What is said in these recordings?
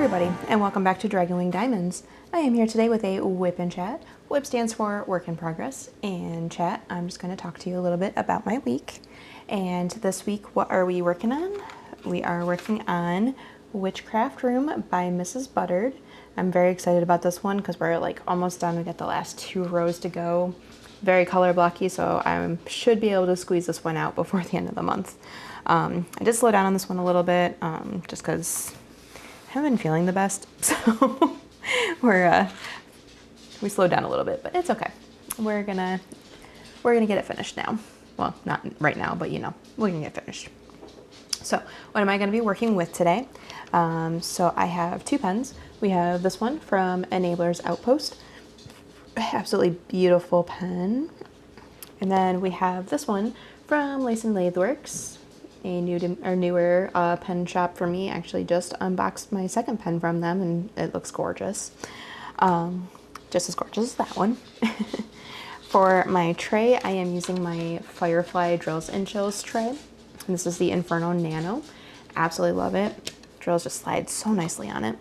everybody, and welcome back to Dragon Wing Diamonds. I am here today with a WIP in chat. WIP stands for Work in Progress. And chat, I'm just going to talk to you a little bit about my week. And this week, what are we working on? We are working on Witchcraft Room by Mrs. Buttard. I'm very excited about this one because we're like almost done. We got the last 2 rows to go. Very color blocky, so I should be able to squeeze this one out before the end of the month. I did slow down on this one a little bit, just because I haven't been feeling the best, so we slowed down a little bit, but it's okay. We're gonna get it finished now. Well, not right now, but you know, we're gonna get finished. So what am I gonna be working with today? So I have 2 pens. We have this one from Enabler's Outpost, absolutely beautiful pen, and then we have this one from Lace and Lathe Works, a newer pen shop for me. Actually just unboxed my second pen from them and it looks gorgeous. Just as gorgeous as that one. For my tray, I am using my Firefly Drills and Chills tray. And this is the Inferno Nano. Absolutely love it. Drills just slide so nicely on it.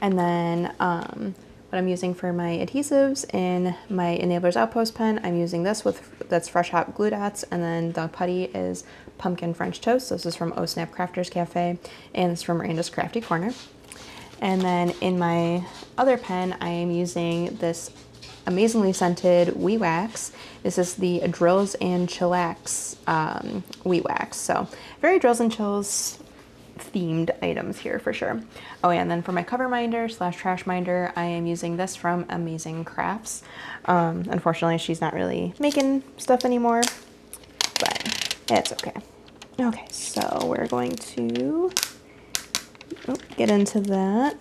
And then what I'm using for my adhesives in my Enabler's Outpost pen, I'm using this that's Fresh Hop glue dots, and then the putty is Pumpkin French Toast. This is from Oh Snap Crafters Cafe, and it's from Miranda's Crafty Corner. And then in my other pen, I am using this amazingly scented Wee Wax. This is the Drills and Chillax Wee Wax. So very Drills and Chills themed items here for sure. Oh yeah, and then for my cover minder / trash minder, I am using this from Amazing Crafts. Unfortunately, she's not really making stuff anymore, but it's okay. Okay, so we're going to get into that.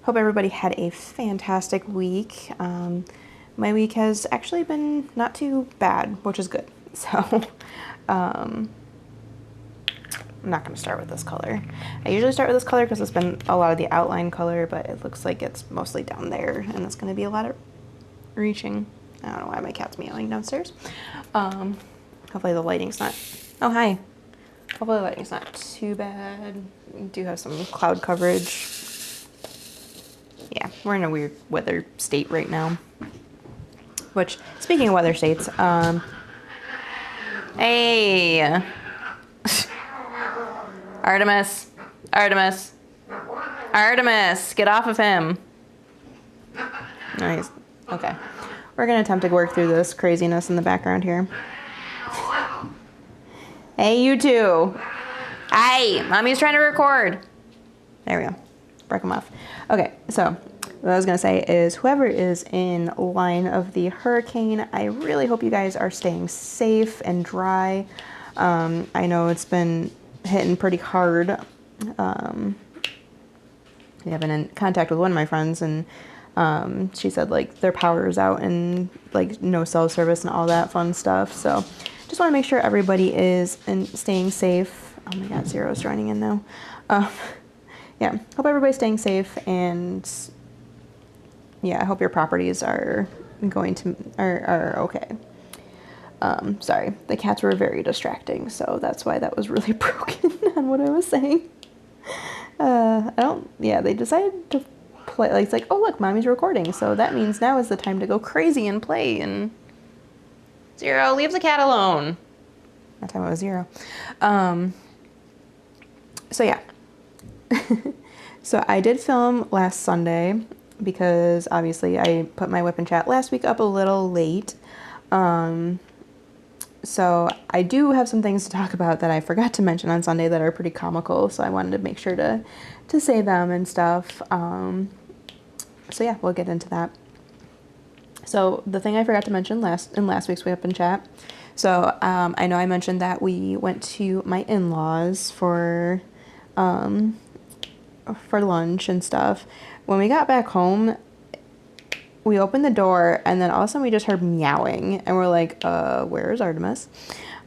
Hope everybody had a fantastic week. My week has actually been not too bad, which is good. So I'm not going to start with this color. I usually start with this color because it's been a lot of the outline color, but it looks like it's mostly down there, and it's going to be a lot of reaching. I don't know why my cat's meowing downstairs. Hopefully the lighting's not... Oh, hi. Hopefully the lighting's not too bad. We do have some cloud coverage. Yeah, we're in a weird weather state right now. Which, speaking of weather states, hey! Artemis, get off of him. Nice. Okay. We're going to attempt to work through this craziness in the background here. Hey, you two. Hey, mommy's trying to record. There we go. Break them off. Okay, so what I was going to say is whoever is in line of the hurricane, I really hope you guys are staying safe and dry. I know it's been hitting pretty hard. I've been in contact with one of my friends, and she said like their power is out and like no cell service and all that fun stuff. So just want to make sure everybody is staying safe. Oh my God, Zero's joining in now. Yeah, hope everybody's staying safe, and yeah, I hope your properties are okay. Sorry, the cats were very distracting, so that's why that was really broken on what I was saying. They decided to play, like, it's like, oh look, mommy's recording, so that means now is the time to go crazy and play, and Zero, leave the cat alone. That time it was Zero. So yeah. So I did film last Sunday, because obviously I put my WIP in chat last week up a little late. So I do have some things to talk about that I forgot to mention on Sunday that are pretty comical, so I wanted to make sure to say them and stuff. So yeah, we'll get into that. So the thing I forgot to mention in last week's WIP in chat. So I know I mentioned that we went to my in-laws for lunch and stuff. When we got back home, we opened the door, and then all of a sudden we just heard meowing, and we're like, where's Artemis?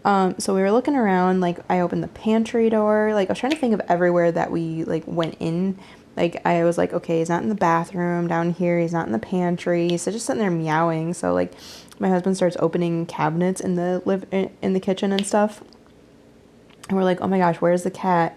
So we were looking around, like, I opened the pantry door, like, I was trying to think of everywhere that we, like, went in. Like, I was like, okay, he's not in the bathroom down here, he's not in the pantry, he's just sitting there meowing. So, like, my husband starts opening cabinets in the kitchen and stuff, and we're like, oh my gosh, where's the cat?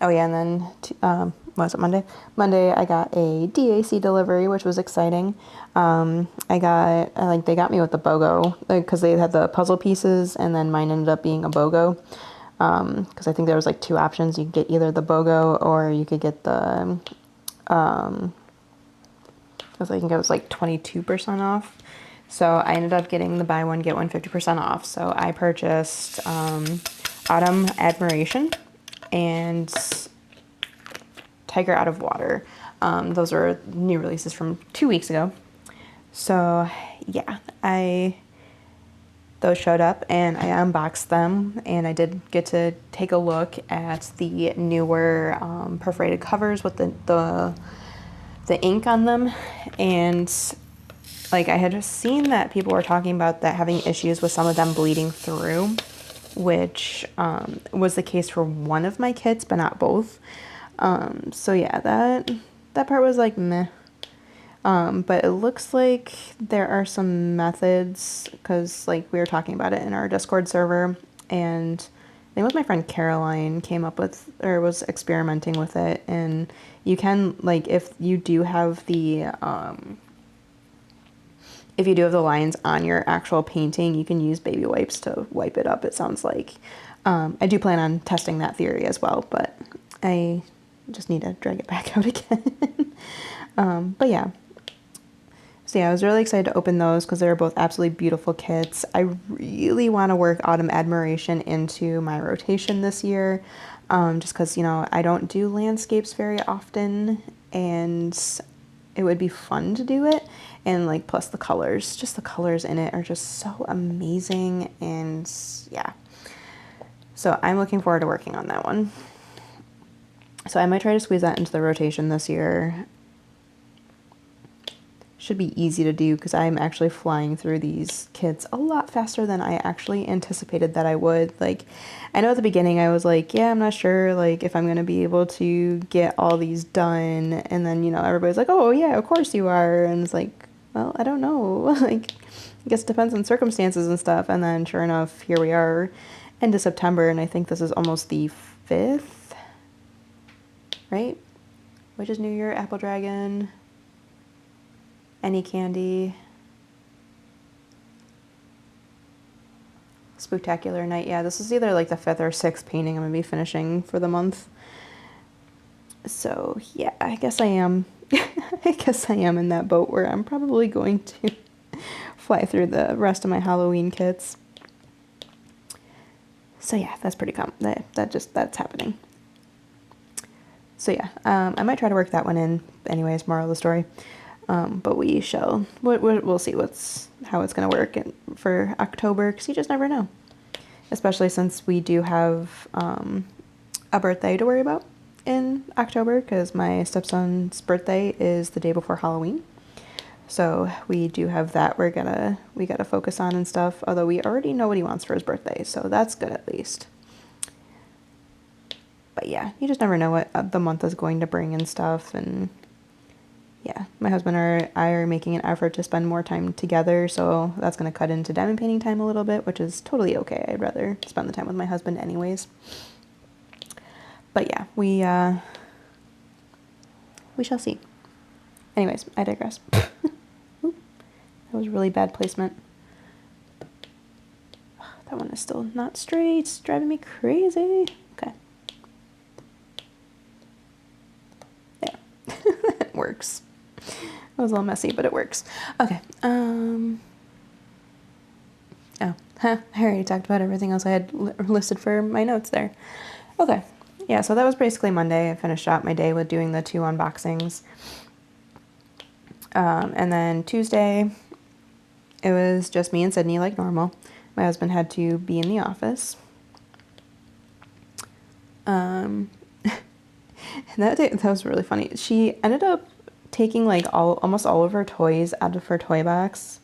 Oh yeah, and then what was it, Monday? Monday I got a DAC delivery, which was exciting. I got like they got me with the BOGO because they had the puzzle pieces, and then mine ended up being a BOGO. Because I think there was like two options. You could get either the BOGO or you could get the I think it was like 22% off. So I ended up getting the buy one get one 50% off. So I purchased Autumn Admiration and Tiger Out of Water. Those are new releases from 2 weeks ago. So yeah, those showed up and I unboxed them, and I did get to take a look at the newer perforated covers with the ink on them. And like I had just seen that people were talking about that having issues with some of them bleeding through, which was the case for one of my kits, but not both. So yeah, that part was like meh. But it looks like there are some methods, because like we were talking about it in our Discord server, and I think it was my friend Caroline came up with, or was experimenting with it, and you can, like, if you do have the lines on your actual painting, you can use baby wipes to wipe it up, it sounds like. I do plan on testing that theory as well, but I just need to drag it back out again. But yeah. So yeah, I was really excited to open those because they're both absolutely beautiful kits. I really want to work Autumn Admiration into my rotation this year, just because, you know, I don't do landscapes very often, and it would be fun to do it. And like, plus the colors, just the colors in it are just so amazing. And yeah, so I'm looking forward to working on that one. So I might try to squeeze that into the rotation this year. Should be easy to do because I'm actually flying through these kits a lot faster than I actually anticipated that I would. Like, I know at the beginning I was like, yeah, I'm not sure like if I'm going to be able to get all these done. And then, you know, everybody's like, oh yeah, of course you are. And it's like, well, I don't know. Like, I guess it depends on circumstances and stuff. And then sure enough, here we are, end of September. And I think this is almost the 5th, right? Which is New Year, Apple Dragon, Any Candy, Spooktacular Night. Yeah, this is either like the 5th or 6th painting I'm going to be finishing for the month. So yeah, I guess I am. I guess I am in that boat where I'm probably going to fly through the rest of my Halloween kits. So yeah, that's pretty that's happening. So yeah, I might try to work that one in. Anyways, moral of the story. But we'll see how it's going to work for October, because you just never know. Especially since we do have a birthday to worry about in October, because my stepson's birthday is the day before Halloween. So we do have that we gotta focus on and stuff, although we already know what he wants for his birthday, so that's good at least. But yeah, you just never know what the month is going to bring and stuff. And yeah, my husband and I are making an effort to spend more time together, so that's going to cut into diamond painting time a little bit, which is totally okay. I'd rather spend the time with my husband anyways. But yeah, we shall see. Anyways, I digress. Ooh, that was really bad placement. That one is still not straight. It's driving me crazy. Okay. There. It works. It was a little messy, but it works. Okay. Oh, I already talked about everything else I had listed for my notes there. Okay. Yeah, so that was basically Monday. I finished out my day with doing the 2 unboxings. And then Tuesday, it was just me and Sydney like normal. My husband had to be in the office. And that was really funny. She ended up taking like almost all of her toys out of her toy box,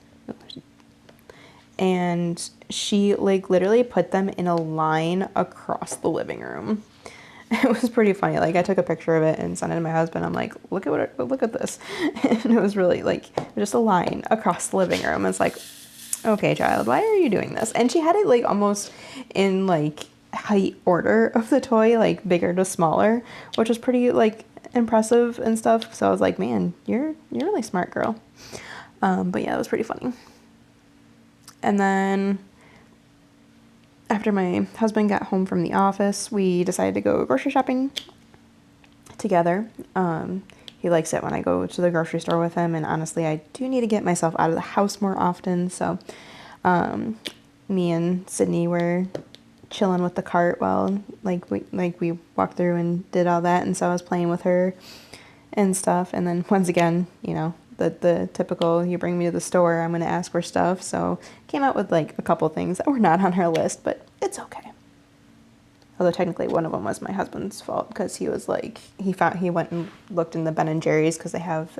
and she like literally put them in a line across the living room. It was pretty funny. Like, I took a picture of it and sent it to my husband. I'm like, look at this. And it was really like just a line across the living room. It's like, okay, child, why are you doing this? And she had it like almost in like, height order of the toy, like bigger to smaller, which was pretty like impressive and stuff. So I was like, man, you're really smart, girl. But yeah, it was pretty funny. And then after my husband got home from the office, we decided to go grocery shopping together. He likes it when I go to the grocery store with him, and honestly, I do need to get myself out of the house more often. So me and Sydney were chilling with the cart while we walked through and did all that, and so I was playing with her and stuff. And then once again, you know, the typical, you bring me to the store, I'm gonna ask for stuff. So came out with like a couple things that were not on her list, but it's okay. Although technically one of them was my husband's fault, because he was like, he went and looked in the Ben & Jerry's because they have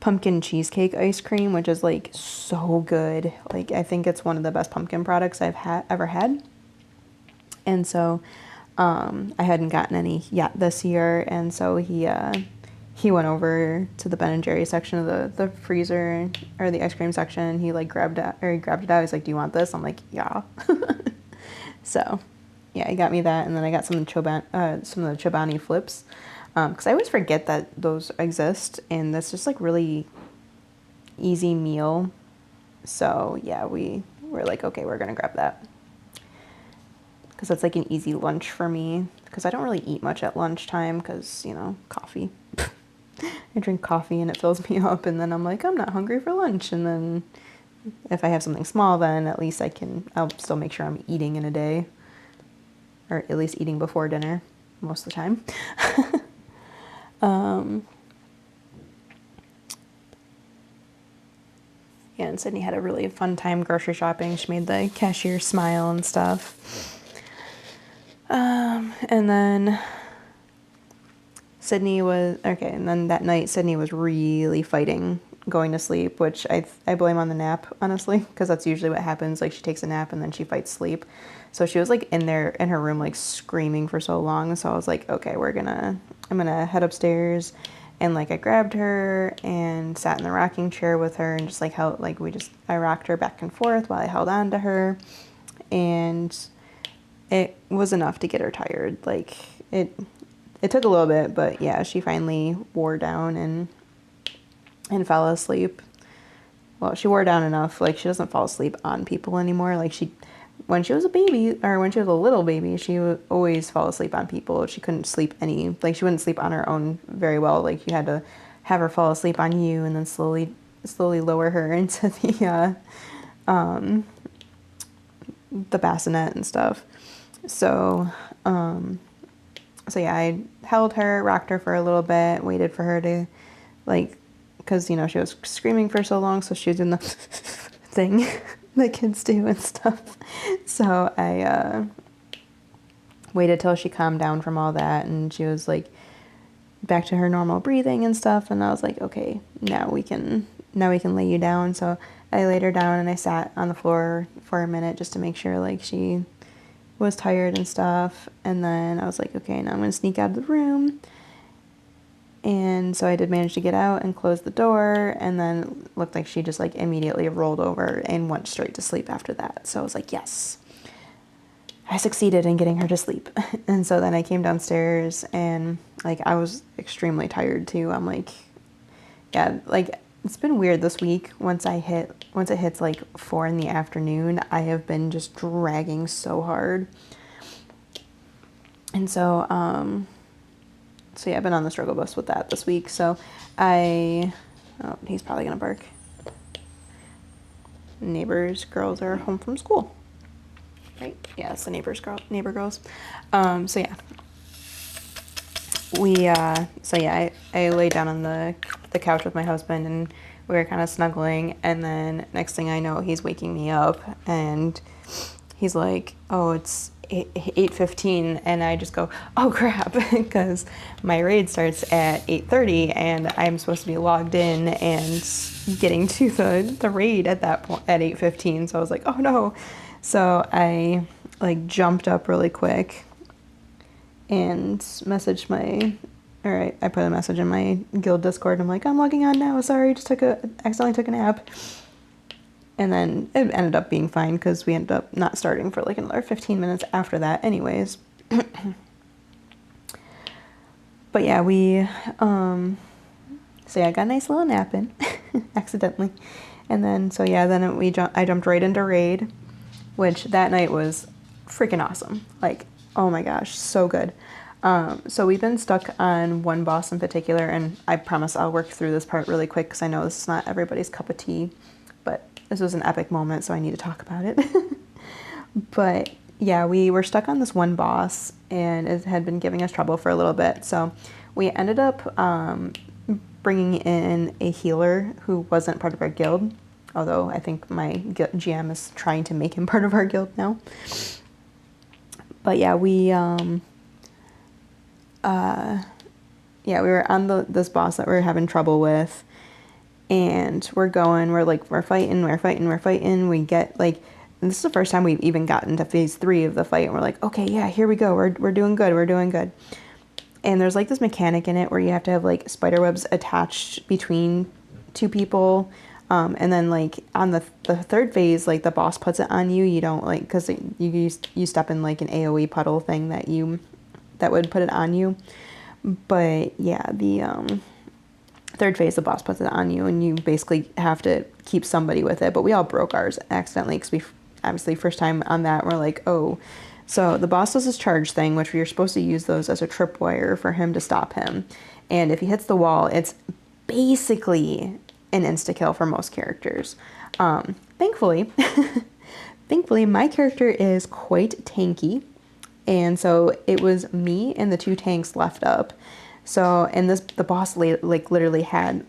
pumpkin cheesecake ice cream, which is like so good. Like, I think it's one of the best pumpkin products I've ever had. And so I hadn't gotten any yet this year, and so he went over to the Ben & Jerry's section of the freezer, or the ice cream section. He like grabbed it out. He's like, "Do you want this?" I'm like, "Yeah." So yeah, he got me that, and then I got some of the Chobani flips, because I always forget that those exist, and that's just like really easy meal. So yeah, we're like, okay, we're gonna grab that, because that's like an easy lunch for me, because I don't really eat much at lunchtime, because, you know, coffee. I drink coffee and it fills me up, and then I'm like, I'm not hungry for lunch. And then if I have something small, then at least I'll still make sure I'm eating in a day, or at least eating before dinner most of the time. Yeah, and Sydney had a really fun time grocery shopping. She made the cashier smile and stuff. And then and then that night Sydney was really fighting going to sleep, which I blame on the nap, honestly, because that's usually what happens. Like, she takes a nap and then she fights sleep. So she was like in her room, like screaming for so long. So I was like, okay, I'm gonna head upstairs. And like, I grabbed her and sat in the rocking chair with her, and just like I rocked her back and forth while I held on to her, and it was enough to get her tired. Like, it took a little bit, but yeah, she finally wore down and fell asleep. Well, she wore down enough. Like, she doesn't fall asleep on people anymore. Like, when she was a baby, or when she was a little baby, she would always fall asleep on people. She couldn't sleep she wouldn't sleep on her own very well. Like, you had to have her fall asleep on you, and then slowly lower her into the bassinet and stuff. So yeah, I held her, rocked her for a little bit, waited for her to, like, because, you know, she was screaming for so long, so she was doing the thing that kids do and stuff. So I waited till she calmed down from all that, and she was like back to her normal breathing and stuff, and I was like, okay, now we can lay you down. So I laid her down, and I sat on the floor for a minute just to make sure like she was tired and stuff. And then I was like, okay, now I'm gonna sneak out of the room. And so I did manage to get out and close the door, and then it looked like she just like immediately rolled over and went straight to sleep after that. So I was like, yes, I succeeded in getting her to sleep. And so then I came downstairs, and like, I was extremely tired too. I'm like, yeah, like, it's been weird this week. Once it hits like 4 in the afternoon, I have been just dragging so hard. And so yeah, I've been on the struggle bus with that this week. So he's probably gonna bark. Neighbors' girls are home from school, right? Yeah, it's the neighbor girls. So yeah, I laid down on the couch with my husband, and we were kind of snuggling, and then next thing I know, he's waking me up, and he's like, oh, it's 8:15, and I just go, oh crap, because my raid starts at 8:30, and I'm supposed to be logged in and getting to the raid at that point at 8:15. So I was like, oh no. So I like jumped up really quick and I put a message in my guild Discord. I'm like, I'm logging on now, sorry, accidentally took a nap. And then it ended up being fine because we ended up not starting for like another 15 minutes after that anyways. But yeah, so yeah, I got a nice little nap in accidentally. And then, so yeah, then I jumped right into Raid, which that night was freaking awesome. Like, oh my gosh, so good. So we've been stuck on one boss in particular, and I promise I'll work through this part really quick because I know this is not everybody's cup of tea, but this was an epic moment, so I need to talk about it. But yeah, we were stuck on this one boss, and it had been giving us trouble for a little bit. So we ended up bringing in a healer who wasn't part of our guild, although I think my GM is trying to make him part of our guild now. But yeah, we were on this boss that we were having trouble with, and we're fighting. We get like, and this is the first time we've even gotten to phase 3 of the fight, and we're like, okay, yeah, here we go. We're doing good. And there's like this mechanic in it where you have to have like spider webs attached between two people. And then like on the third phase, like the boss puts it on you. You don't like, because you step in like an AoE puddle thing that would put it on you. But yeah, the third phase, the boss puts it on you, and you basically have to keep somebody with it. But we all broke ours accidentally because we obviously first time on that, we're like, oh. So the boss does this charge thing, which we are supposed to use those as a tripwire for him to stop him. And if he hits the wall, it's basically an insta-kill for most characters. Thankfully, my character is quite tanky. And so it was me and the 2 tanks left up. So, and the boss like literally had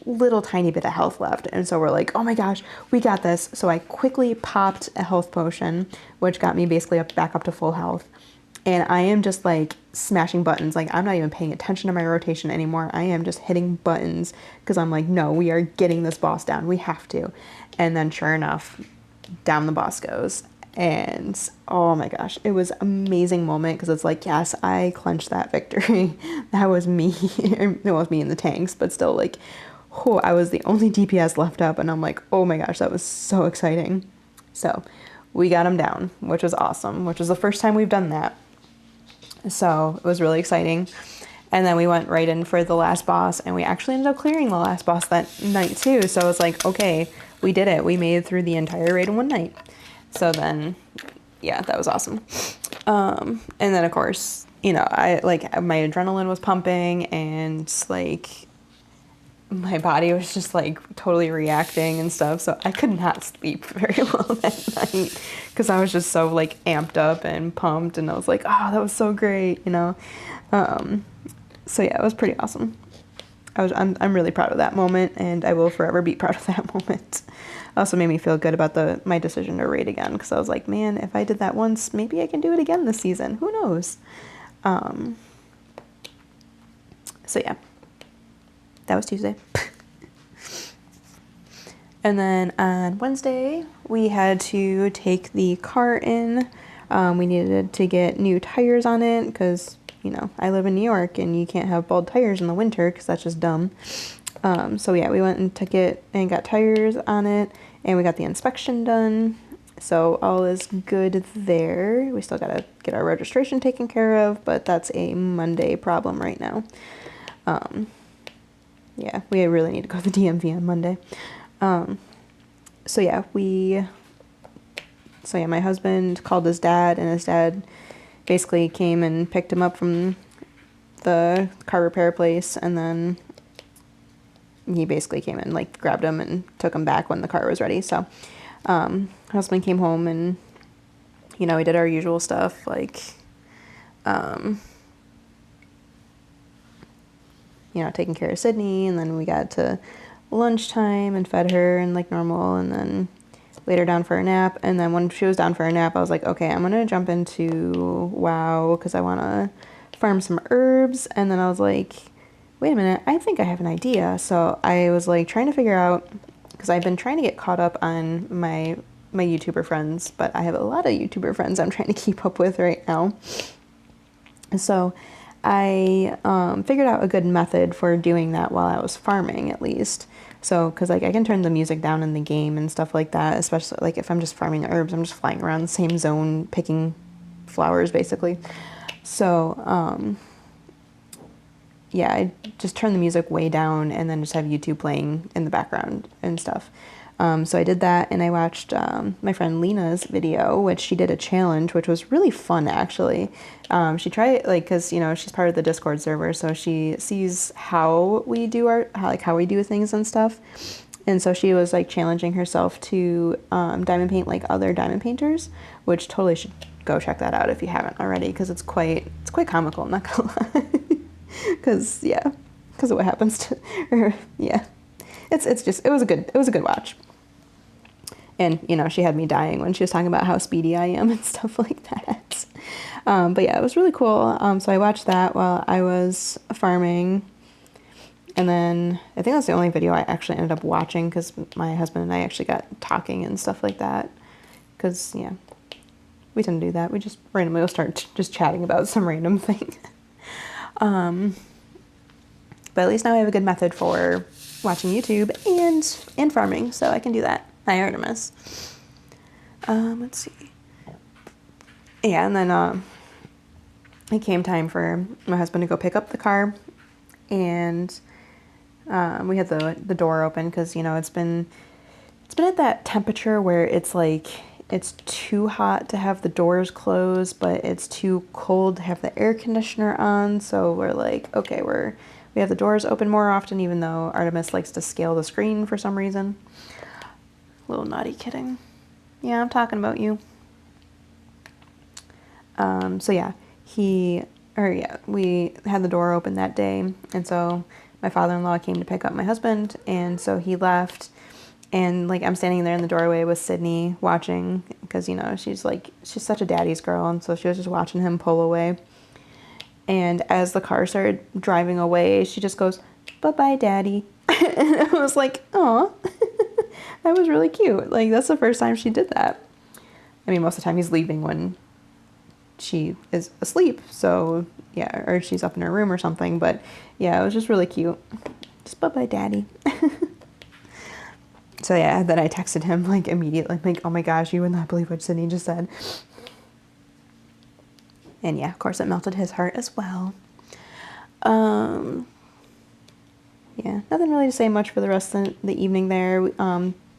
little tiny bit of health left. And so we're like, oh my gosh, we got this. So I quickly popped a health potion, which got me basically back up to full health. And I am just like smashing buttons. Like, I'm not even paying attention to my rotation anymore. I am just hitting buttons because I'm like, no, we are getting this boss down. We have to. And then sure enough, down the boss goes. And oh my gosh, it was an amazing moment because it's like, yes, I clenched that victory. That was me. It was me in the tanks, but still like, oh, I was the only DPS left up, and I'm like, oh my gosh, that was so exciting. So we got him down, which was awesome, which was the first time we've done that. So it was really exciting. And then we went right in for the last boss, and we actually ended up clearing the last boss that night too. So it's like, okay, we did it. We made it through the entire raid in one night. So then, yeah, that was awesome. And then of course, you know, my adrenaline was pumping, and like my body was just like totally reacting and stuff. So I could not sleep very well that night because I was just so like amped up and pumped, and I was like, oh, that was so great, you know? So yeah, it was pretty awesome. I'm really proud of that moment, and I will forever be proud of that moment. Also made me feel good about my decision to raid again, because I was like, man, if I did that once, maybe I can do it again this season. Who knows? So yeah, that was Tuesday. And then on Wednesday, we had to take the car in. We needed to get new tires on it because, you know, I live in New York and you can't have bald tires in the winter because that's just dumb. So yeah, we went and took it and got tires on it, and we got the inspection done. So all is good there. We still gotta get our registration taken care of, but that's a Monday problem right now. Yeah, we really need to go to the DMV on Monday. So yeah, my husband called his dad, and his dad basically came and picked him up from the car repair place, and then he basically came and like grabbed him and took him back when the car was ready. So husband came home, and you know, we did our usual stuff, like you know, taking care of Sydney, and then we got to lunchtime and fed her and like normal, and then laid her down for a nap. And then when she was down for a nap, I was like, okay, I'm gonna jump into WoW because I want to farm some herbs. And then I was like, wait a minute, I think I have an idea. So I was like trying to figure out, because I've been trying to get caught up on my YouTuber friends, but I have a lot of YouTuber friends I'm trying to keep up with right now. So I figured out a good method for doing that while I was farming, at least. So, because like I can turn the music down in the game and stuff like that, especially like if I'm just farming herbs, I'm just flying around the same zone picking flowers basically. So, yeah, I just turn the music way down and then just have YouTube playing in the background and stuff. So I did that, and I watched my friend Lena's video, which she did a challenge, which was really fun actually. She tried like, cause you know she's part of the Discord server, so she sees how we do how we do things and stuff. And so she was like challenging herself to diamond paint like other diamond painters, which totally should go check that out if you haven't already, because it's quite comical, I'm not gonna lie. Because of what happens to her. Yeah, it's just it was a good watch. And you know, she had me dying when she was talking about how speedy I am and stuff like that. But yeah, it was really cool. So I watched that while I was farming, and then I think that's the only video I actually ended up watching, because my husband and I actually got talking and stuff like that. Because yeah, we tend to do that. We just randomly will start just chatting about some random thing. But at least now I have a good method for watching YouTube and farming, so I can do that. Hi, Artemis. Let's see. Yeah, and then it came time for my husband to go pick up the car, and we had the door open because you know it's been at that temperature where it's like it's too hot to have the doors closed, but it's too cold to have the air conditioner on. So we're like, okay, we have the doors open more often, even though Artemis likes to scale the screen for some reason. Little naughty kidding. Yeah, I'm talking about you. So yeah, we had the door open that day, and so my father-in-law came to pick up my husband, and so he left, and like I'm standing there in the doorway with Sydney watching, because you know she's such a daddy's girl, and so she was just watching him pull away. And as the car started driving away, she just goes, "Bye-bye, Daddy." And I was like, "Aw." That was really cute. Like, that's the first time she did that. I mean, most of the time he's leaving when she is asleep. So, yeah, or she's up in her room or something. But, yeah, it was just really cute. Just, "Bye-bye, Daddy." So, yeah, then I texted him, like, immediately. Like, "Oh, my gosh, you would not believe what Sydney just said." And, yeah, of course, it melted his heart as well. Yeah, nothing really to say much for the rest of the evening there.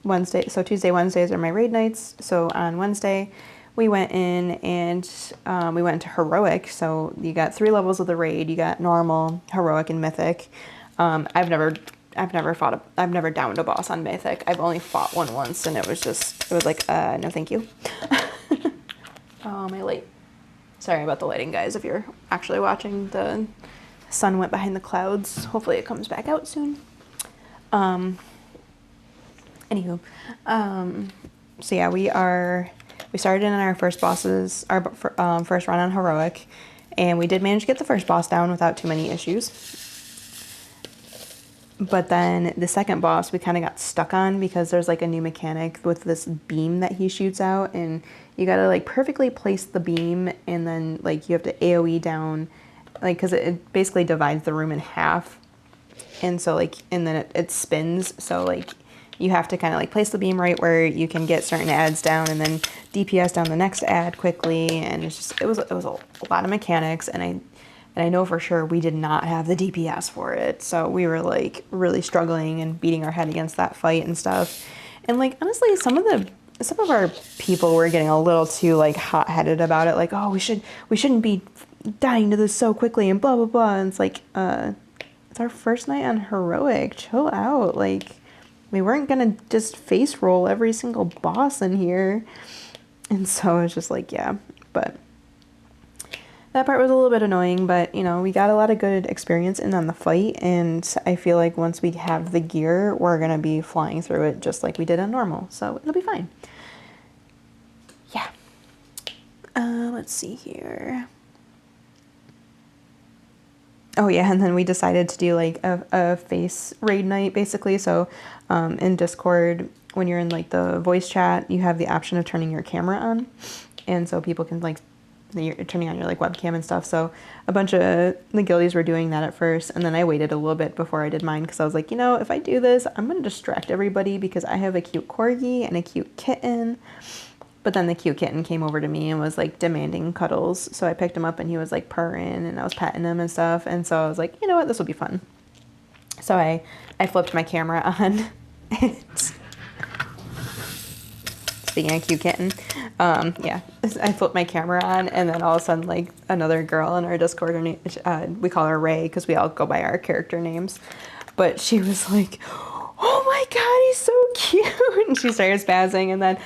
Tuesday, Wednesdays are my raid nights. So on Wednesday, we went in and we went into heroic. So you got 3 levels of the raid. You got normal, heroic, and mythic. I've never downed a boss on mythic. I've only fought one once, and it was like, no, thank you. Oh, my light. Sorry about the lighting, guys. If you're actually watching, the sun went behind the clouds. Hopefully, it comes back out soon. Anywho, so yeah, we started in our first bosses, our first run on heroic, and we did manage to get the first boss down without too many issues. But then the second boss we kind of got stuck on, because there's like a new mechanic with this beam that he shoots out, and you gotta like perfectly place the beam, and then like you have to AoE down, like, because it basically divides the room in half, and so like, and then it spins, so like you have to kind of like place the beam right where you can get certain ads down, and then DPS down the next ad quickly. And it's just, it was a lot of mechanics, and I know for sure we did not have the DPS for it. So we were like really struggling and beating our head against that fight and stuff. And like, honestly, some of our people were getting a little too like hot-headed about it. Like, oh, we shouldn't be dying to this so quickly and blah, blah, blah. And it's like, it's our first night on heroic. Chill out. Like, we weren't gonna just face roll every single boss in here. And so it's just like, yeah, but that part was a little bit annoying, but you know, we got a lot of good experience in on the fight, and I feel like once we have the gear, we're gonna be flying through it just like we did on normal, so it'll be fine. Yeah. Let's see here. Oh yeah, and then we decided to do like a face raid night basically. So in Discord, when you're in like the voice chat, you have the option of turning your camera on, and so people can like you're turning on your like webcam and stuff. So a bunch of the guildies were doing that at first, and then I waited a little bit before I did mine because I was like, you know, if I do this, I'm gonna distract everybody because I have a cute corgi and a cute kitten. But then the cute kitten came over to me and was like demanding cuddles. So I picked him up and he was like purring and I was petting him and stuff. And so I was like, you know what, this will be fun. So I flipped my camera on. Speaking of cute kitten, yeah, I flipped my camera on, and then all of a sudden, like, another girl in our Discord, we call her Ray because we all go by our character names, but she was like, oh my god, he's so cute, and she started spazzing, and then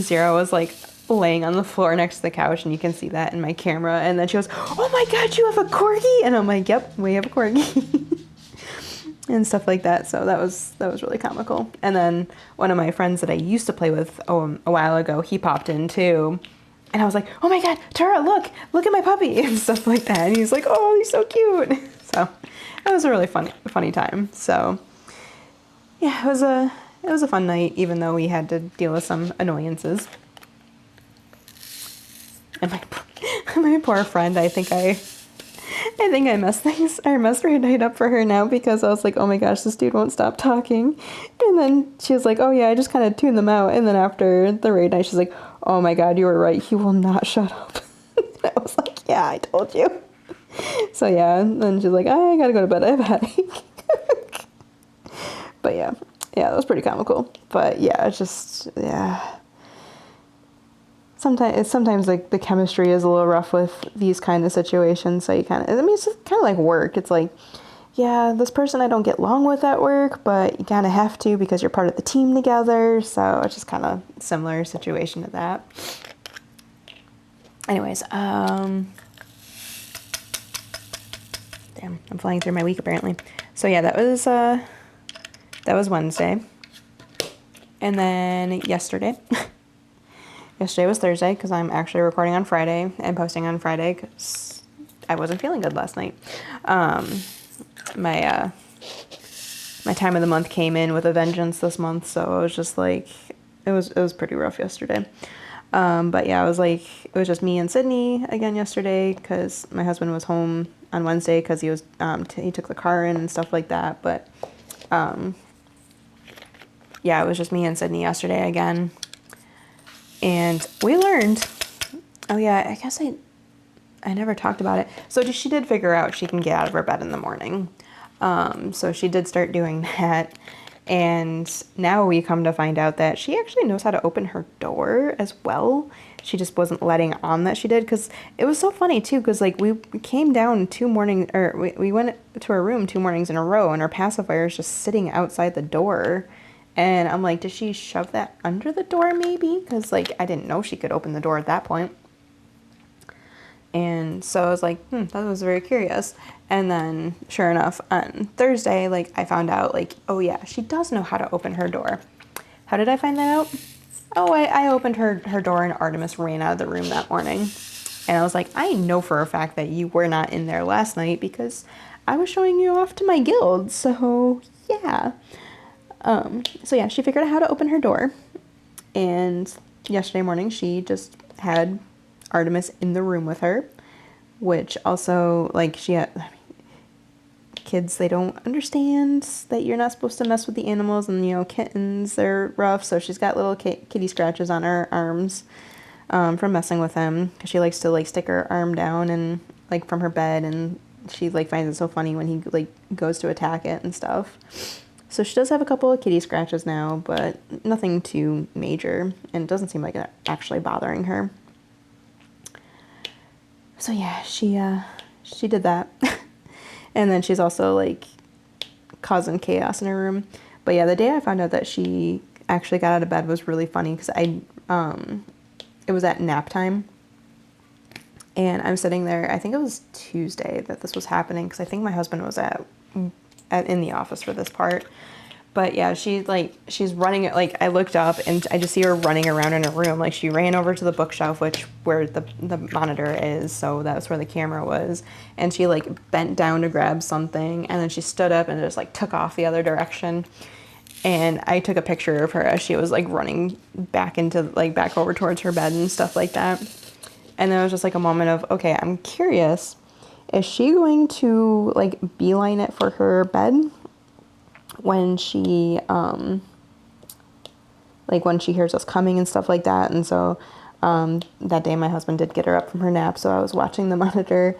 Zero was like laying on the floor next to the couch, and you can see that in my camera, and then she goes, oh my god, you have a corgi, and I'm like, yep, we have a corgi. And stuff like that. So that was really comical. And then one of my friends that I used to play with a while ago, he popped in too. And I was like, oh my god, Tara, look at my puppy, and stuff like that. And he's like, oh, he's so cute. So it was a really funny time. So yeah, it was a fun night, even though we had to deal with some annoyances. And my poor friend, I think I messed her night up for her now because I was like, oh my gosh, this dude won't stop talking. And then she was like, oh yeah, I just kind of tuned them out. And then after the raid night, she's like, oh my god, you were right. He will not shut up. And I was like, yeah, I told you. So yeah, and then she's like, I gotta go to bed. I have a headache. But yeah, that was pretty comical. But yeah, it's just, yeah. Sometimes like the chemistry is a little rough with these kind of situations. So you it's just kind of like work. It's like, yeah, this person I don't get along with at work, but you kind of have to because you're part of the team together. So it's just kind of similar situation to that. Anyways, damn, I'm flying through my week apparently. So yeah, that was Wednesday. And then yesterday was Thursday because I'm actually recording on Friday and posting on Friday because I wasn't feeling good last night. My time of the month came in with a vengeance this month, so it was just like, it was pretty rough yesterday. But yeah, it was just me and Sydney again yesterday because my husband was home on Wednesday because he took the car in and stuff like that. But yeah, it was just me and Sydney yesterday again. And we learned, oh yeah, I guess I never talked about it. So she did figure out she can get out of her bed in the morning. So she did start doing that. And now we come to find out that she actually knows how to open her door as well. She just wasn't letting on that she did, because it was so funny too, because like we came down we went to her room 2 mornings in a row, and her pacifier is just sitting outside the door. And I'm like, did she shove that under the door maybe? Because like I didn't know she could open the door at that point. And so I was like, that was very curious. And then sure enough, on Thursday, like I found out like, oh yeah, she does know how to open her door. How did I find that out? Oh, I opened her door and Artemis ran out of the room that morning. And I was like, I know for a fact that you were not in there last night because I was showing you off to my guild. So yeah. So yeah, she figured out how to open her door. And yesterday morning, she just had Artemis in the room with her, which also, like, kids, they don't understand that you're not supposed to mess with the animals, and, you know, kittens, they're rough, so she's got little kitty scratches on her arms, from messing with them, because she likes to, like, stick her arm down, and, like, from her bed, and she, like, finds it so funny when he, like, goes to attack it and stuff. So she does have a couple of kitty scratches now, but nothing too major, and it doesn't seem like it's actually bothering her. So yeah, she did that. And then she's also like causing chaos in her room. But yeah, the day I found out that she actually got out of bed was really funny because it was at nap time. And I'm sitting there, I think it was Tuesday that this was happening because I think my husband was in the office for this part. But yeah, she's running, like, I looked up and I just see her running around in her room. Like, she ran over to the bookshelf, where the monitor is, so that's where the camera was. And she, like, bent down to grab something, and then she stood up and just, like, took off the other direction. And I took a picture of her as she was, like, running back over towards her bed and stuff like that. And there was just like a moment of, okay, I'm curious, is she going to like beeline it for her bed when she like when she hears us coming and stuff like that? And so that day my husband did get her up from her nap, so I was watching the monitor,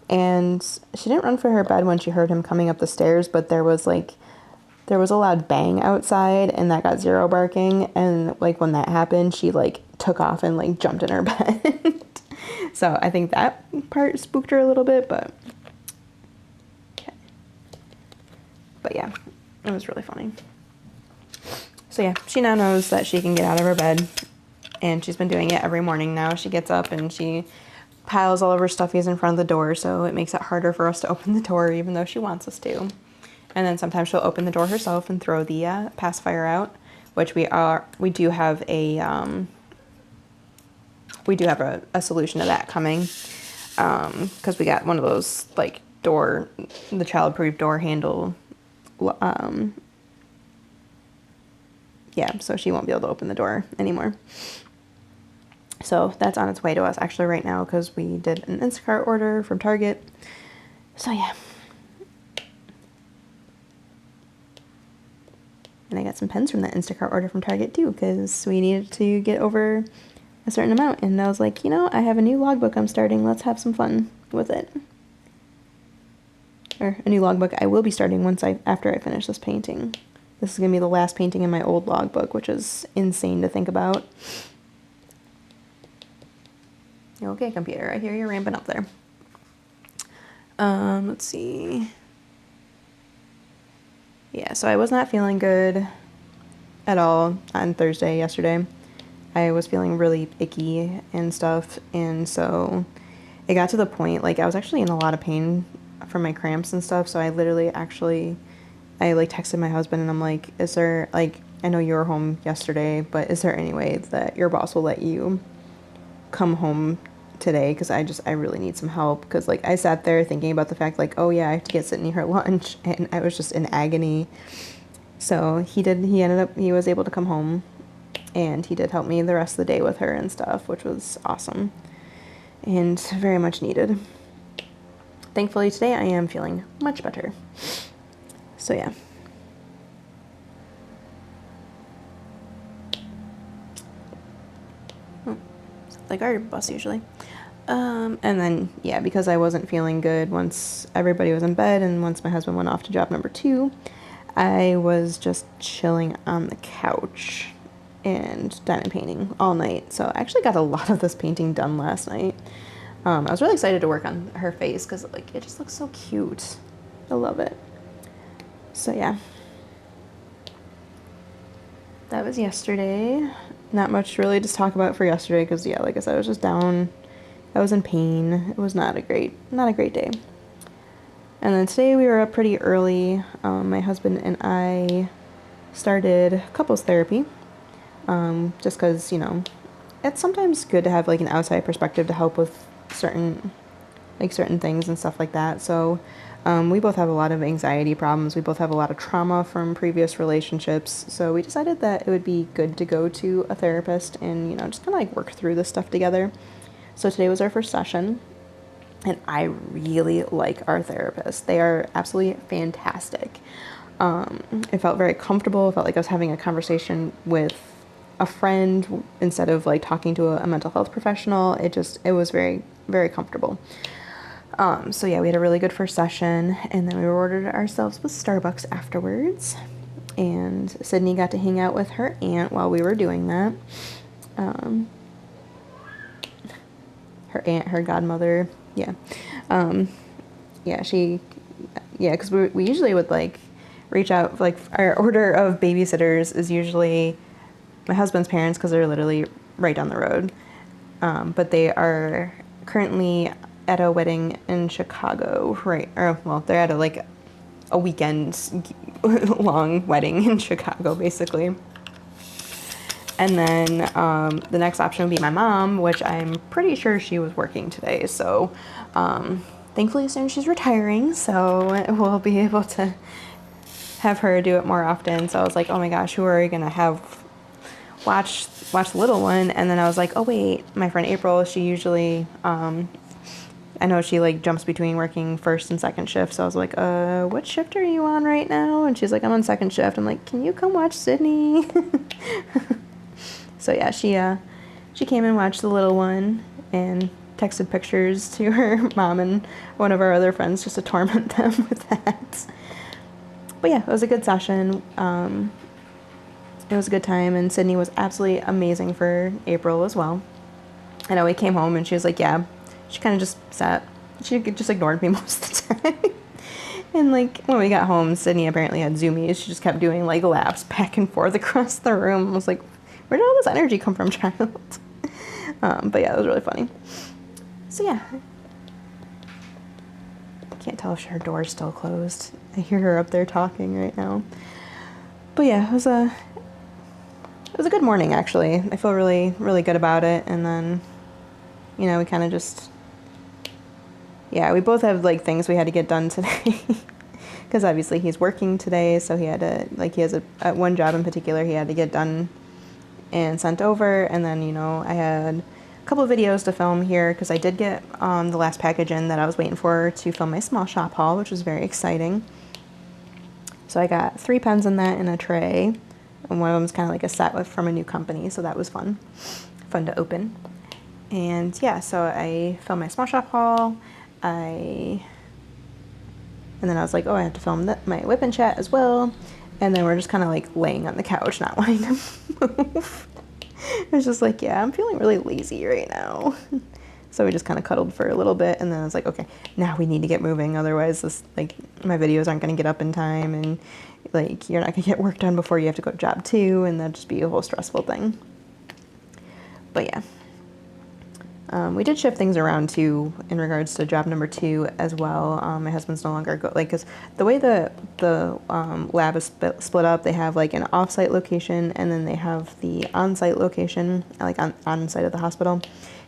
and she didn't run for her bed when she heard him coming up the stairs, but there was a loud bang outside, and that got zero barking, and like when that happened, she like took off and like jumped in her bed. So I think that part spooked her a little bit, but okay. But yeah, it was really funny. So yeah, she now knows that she can get out of her bed, and she's been doing it every morning now. She gets up and she piles all of her stuffies in front of the door, so it makes it harder for us to open the door even though she wants us to. And then sometimes she'll open the door herself and throw the pacifier out, which we do have a solution to that coming, because we got one of those like the child-proof door handle. Yeah, so she won't be able to open the door anymore. So that's on its way to us actually right now, because we did an Instacart order from Target. So yeah. And I got some pens from that Instacart order from Target too, because we needed to get over a certain amount. And I was like, I have a new logbook I'm starting. Let's have some fun with it. Or a new logbook I will be starting after I finish this painting. This is going to be the last painting in my old logbook, which is insane to think about. Okay, computer, I hear you ramping up there. Let's see. Yeah, so I was not feeling good at all on Thursday yesterday. I was feeling really icky and stuff, and so it got to the point, like, I was actually in a lot of pain from my cramps and stuff, so I texted my husband, and I'm like, is there, like, I know you were home yesterday, but is there any way that your boss will let you come home today? Because I really need some help, because, like, I sat there thinking about the fact, like, oh yeah, I have to get Sydney her lunch, and I was just in agony. So he was able to come home, and he did help me the rest of the day with her and stuff, which was awesome and very much needed. Thankfully today I am feeling much better. So yeah. It's the garden bus usually. And then, yeah, because I wasn't feeling good once everybody was in bed and once my husband went off to job number 2, I was just chilling on the couch and diamond painting all night. So I actually got a lot of this painting done last night. I was really excited to work on her face because, like, it just looks so cute. I love it. So yeah. That was yesterday. Not much really to talk about for yesterday because, yeah, like I said, I was just down. I was in pain. It was not a great day. And then today we were up pretty early. My husband and I started couples therapy, just because, it's sometimes good to have, like, an outside perspective to help with certain things and stuff like that. So we both have a lot of anxiety problems. We both have a lot of trauma from previous relationships. So we decided that it would be good to go to a therapist and, just kind of like work through this stuff together. So today was our first session, and I really like our therapists. They are absolutely fantastic. It felt very comfortable. It felt like I was having a conversation with a friend instead of like talking to a mental health professional. It was very, very comfortable. So yeah, we had a really good first session, and then we rewarded ourselves with Starbucks afterwards, and Sydney got to hang out with her aunt while we were doing that. Her aunt, her godmother, yeah. Because we usually would, like, reach out, like, our order of babysitters is usually my husband's parents, because they're literally right down the road. But they are currently at a wedding in Chicago, right? They're at a weekend long wedding in Chicago, basically. And then the next option would be my mom, which I'm pretty sure she was working today. So thankfully soon she's retiring, so we'll be able to have her do it more often. So I was like, oh my gosh, who are we going to have watch the little one, and then I was like, oh wait, my friend April, she usually, I know she like jumps between working first and second shift, so I was like, what shift are you on right now? And she's like, I'm on second shift. I'm like, can you come watch Sydney? So yeah, she came and watched the little one and texted pictures to her mom and one of our other friends just to torment them with that. But yeah, it was a good session. It was a good time, and Sydney was absolutely amazing for April as well. I know we came home and she was like, yeah, she kind of just sat. She just ignored me most of the time. And like when we got home, Sydney apparently had zoomies. She just kept doing like laps back and forth across the room. I was like, where did all this energy come from, child? But yeah, it was really funny. So yeah. I can't tell if her door's still closed. I hear her up there talking right now. But yeah, it was a good morning, actually. I feel really, really good about it. And then, you know, we kind of just, yeah, we both have like things we had to get done today. Because obviously he's working today, so he had to, like, he has a one job in particular he had to get done and sent over. And then, you know, I had a couple of videos to film here because I did get the last package in that I was waiting for to film my small shop haul, which was very exciting. So I got 3 pens in that in a tray. And one of them is kind of like a set from a new company, so that was fun to open. And yeah, so I filmed my small shop haul. And then I was like, oh, I have to film my WIP and chat as well. And then we're just kind of like laying on the couch, not wanting to move. I was just like, yeah, I'm feeling really lazy right now. So we just kind of cuddled for a little bit, and then I was like, okay, now we need to get moving. Otherwise, this, like, my videos aren't going to get up in time, and like you're not going to get work done before you have to go to job 2, and that'd just be a whole stressful thing. But yeah. We did shift things around too in regards to job number 2 as well. My husband's no longer because the way the lab is split up, they have like an off-site location and then they have the on-site location, like on-site of the hospital.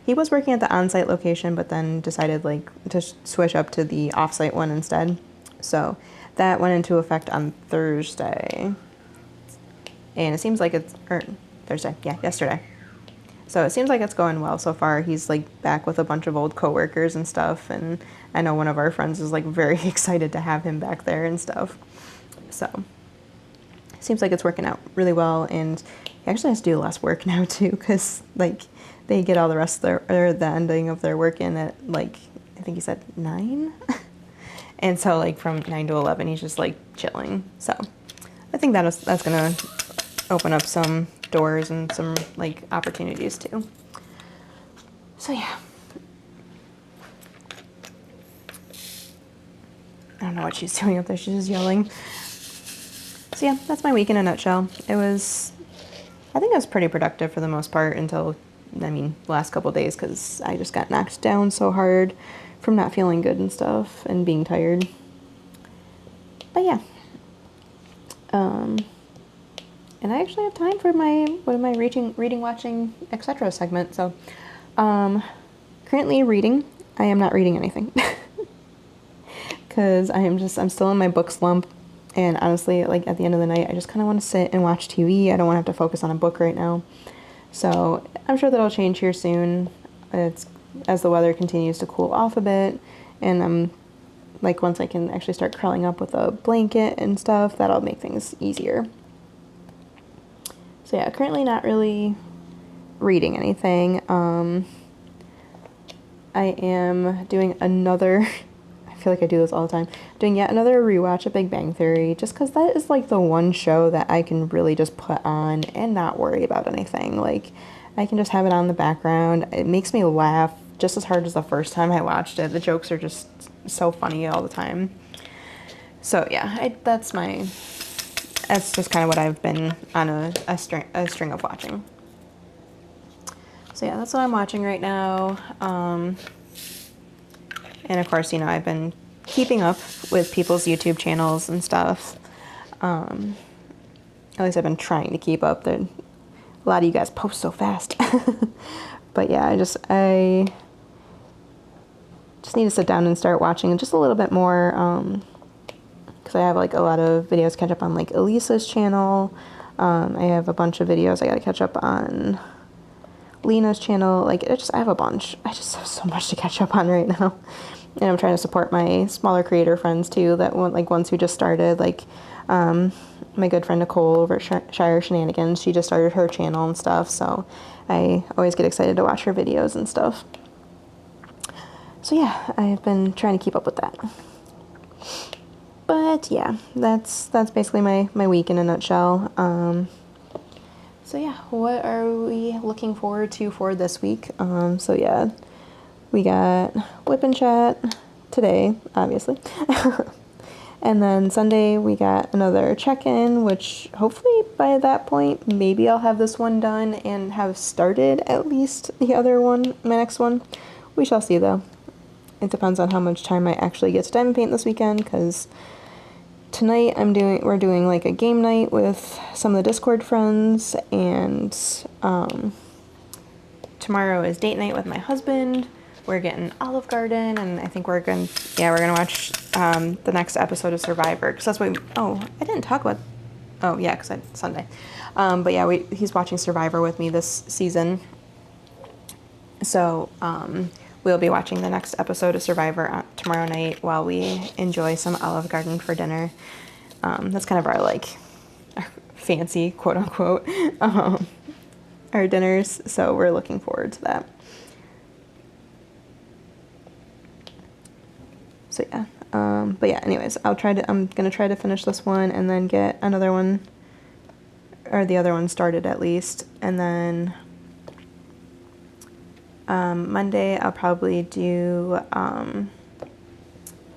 He was working at the on-site location, but then decided like to switch up to the off-site one instead. So that went into effect on Thursday, and it seems like yesterday. So it seems like it's going well so far. He's like back with a bunch of old coworkers and stuff, and I know one of our friends is like very excited to have him back there and stuff. So it seems like it's working out really well, and he actually has to do less work now too, because like they get all the rest of the ending of their work in at like, I think he said 9. And so like from 9 to 11 he's just like chilling. So I think that's gonna open up some doors and some like opportunities too. So yeah, I don't know what she's doing up there. She's just yelling. So yeah, that's my week in a nutshell. I think it was pretty productive for the most part until, the last couple of days, because I just got knocked down so hard from not feeling good and stuff and being tired. But yeah, and I actually have time for my reading, watching, etc. segment. So, currently reading. I am not reading anything because I'm still in my book slump. And honestly, like at the end of the night, I just kind of want to sit and watch TV. I don't want to have to focus on a book right now. So I'm sure that'll change here soon. It's as the weather continues to cool off a bit, and like once I can actually start curling up with a blanket and stuff, that'll make things easier. So yeah, currently not really reading anything. I am doing another, I feel like I do this all the time, doing yet another rewatch of Big Bang Theory, just because that is like the one show that I can really just put on and not worry about anything. Like, I can just have it on the background. It makes me laugh just as hard as the first time I watched it. The jokes are just so funny all the time. So yeah, that's just kind of what I've been on a string of watching. So yeah, that's what I'm watching right now. And of course, I've been keeping up with people's YouTube channels and stuff. At least I've been trying to keep up. A lot of you guys post so fast. But yeah, I just need to sit down and start watching just a little bit more, because I have like a lot of videos catch up on like Elisa's channel, I have a bunch of videos I gotta catch up on Lena's channel. Like, I have a bunch. I just have so much to catch up on right now. And I'm trying to support my smaller creator friends too, that want, like, ones who just started, like, my good friend Nicole over at Shire Shenanigans. She just started her channel and stuff, so I always get excited to watch her videos and stuff. So yeah, I've been trying to keep up with that. But yeah, that's basically my week in a nutshell. So yeah, what are we looking forward to for this week? So yeah, we got WIP and chat today, obviously. And then Sunday we got another check-in, which hopefully by that point, maybe I'll have this one done and have started at least the other one, my next one. We shall see though. It depends on how much time I actually get to diamond paint this weekend, because tonight we're doing like a game night with some of the Discord friends, and tomorrow is date night with my husband. We're getting Olive Garden, and I think we're gonna watch the next episode of Survivor, because that's what I didn't talk about. Oh yeah, because it's Sunday. But yeah, he's watching Survivor with me this season, so we'll be watching the next episode of Survivor tomorrow night while we enjoy some Olive Garden for dinner. That's kind of our fancy, quote unquote, our dinners. So we're looking forward to that. So yeah, but yeah, anyways, I'm gonna try to finish this one and then get another one, or the other one started at least, and then Monday I'll probably do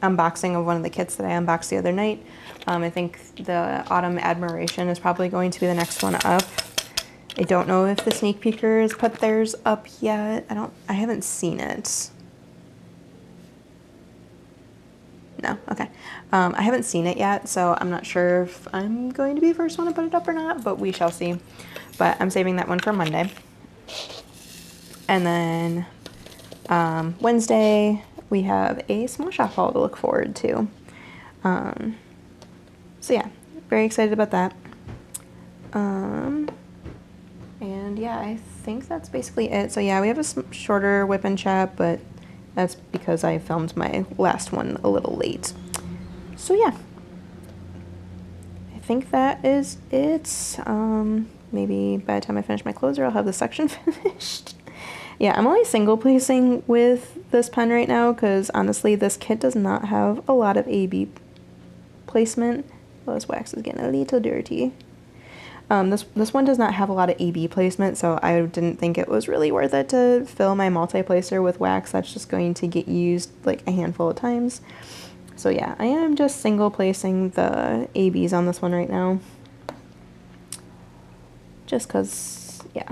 unboxing of one of the kits that I unboxed the other night. I think the Autumn Admiration is probably going to be the next one up. I don't know if the sneak peekers put theirs up yet. I haven't seen it. No, okay. I haven't seen it yet, so I'm not sure if I'm going to be the first one to put it up or not, but we shall see. But I'm saving that one for Monday. And then Wednesday, we have a small shop haul to look forward to. So yeah, very excited about that. And yeah, I think that's basically it. So yeah, we have a shorter WIP and chat, but that's because I filmed my last one a little late. So yeah, I think that is it. Maybe by the time I finish my closer, I'll have the section finished. Yeah, I'm only single placing with this pen right now because honestly, this kit does not have a lot of AB placement. Well, this wax is getting a little dirty. This one does not have a lot of AB placement, so I didn't think it was really worth it to fill my multi-placer with wax. That's just going to get used like a handful of times. So yeah, I am just single placing the ABs on this one right now. Just because, yeah,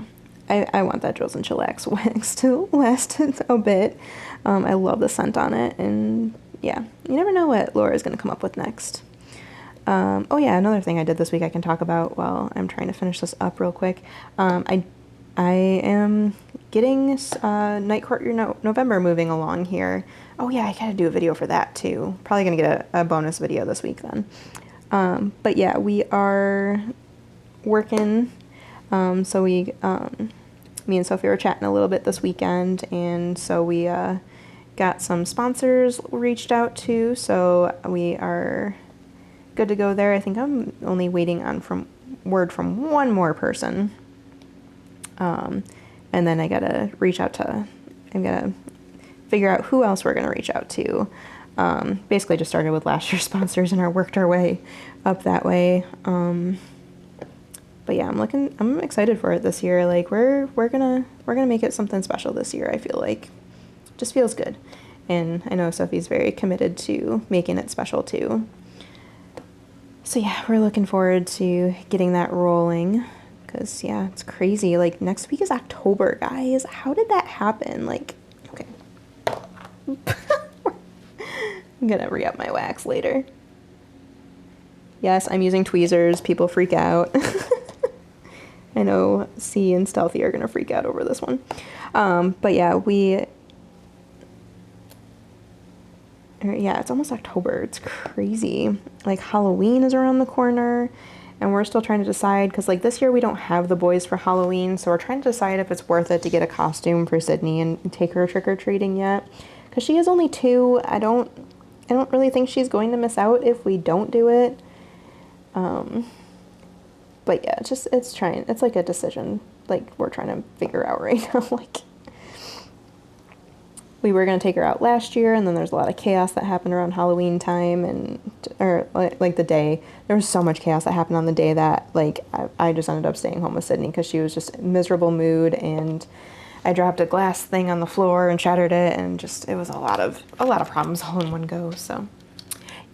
I want that Drills and Chillax wax to last a bit. I love the scent on it, and yeah, you never know what Laura is going to come up with next. Oh yeah, another thing I did this week I can talk about while I'm trying to finish this up real quick. I am getting Night Court November moving along here. Oh yeah, I gotta do a video for that too. Probably gonna get a bonus video this week then. But yeah, we are working. So me and Sophie were chatting a little bit this weekend, and so we got some sponsors reached out to, so we are good to go there. I think I'm only waiting on word from one more person. And then I gotta figure out who else we're gonna reach out to. Basically just started with last year's sponsors and worked our way up that way. But yeah, I'm excited for it this year. Like we're gonna make it something special this year, I feel like. Just feels good. And I know Sophie's very committed to making it special too. So yeah, we're looking forward to getting that rolling, because yeah, it's crazy. Like next week is October, guys. How did that happen? Like, okay. I'm gonna re-up my wax later. Yes, I'm using tweezers. People freak out. I know C and Stealthy are gonna freak out over this one. But yeah, yeah, it's almost October. It's crazy. Like Halloween is around the corner, and we're still trying to decide, because like this year we don't have the boys for Halloween, so we're trying to decide if it's worth it to get a costume for Sydney and take her trick-or-treating yet, because she is only 2. I don't really think she's going to miss out if we don't do it. But yeah, it's like a decision like we're trying to figure out right now. Like, we were going to take her out last year, and then there's a lot of chaos that happened around Halloween time, or like the day. There was so much chaos that happened on the day that like I just ended up staying home with Sydney because she was just in miserable mood, and I dropped a glass thing on the floor and shattered it, and just it was a lot of problems all in one go. So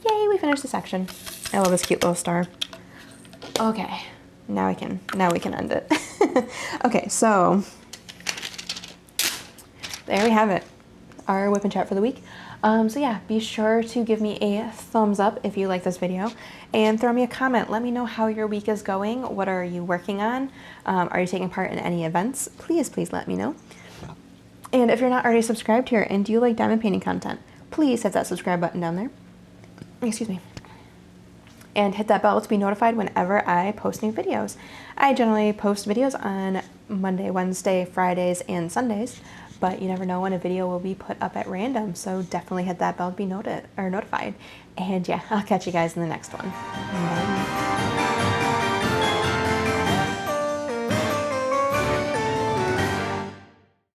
yay, we finished the section. I love this cute little star. Okay, now we can end it. Okay, so there we have it, our whip and chat for the week. So yeah, be sure to give me a thumbs up if you like this video, and throw me a comment. Let me know how your week is going. What are you working on? Are you taking part in any events? Please let me know. And if you're not already subscribed here and do you like diamond painting content, please hit that subscribe button down there. Excuse me. And hit that bell to be notified whenever I post new videos. I generally post videos on Monday, Wednesday, Fridays, and Sundays, but you never know when a video will be put up at random, so definitely hit that bell to be notified. And yeah, I'll catch you guys in the next one. Bye.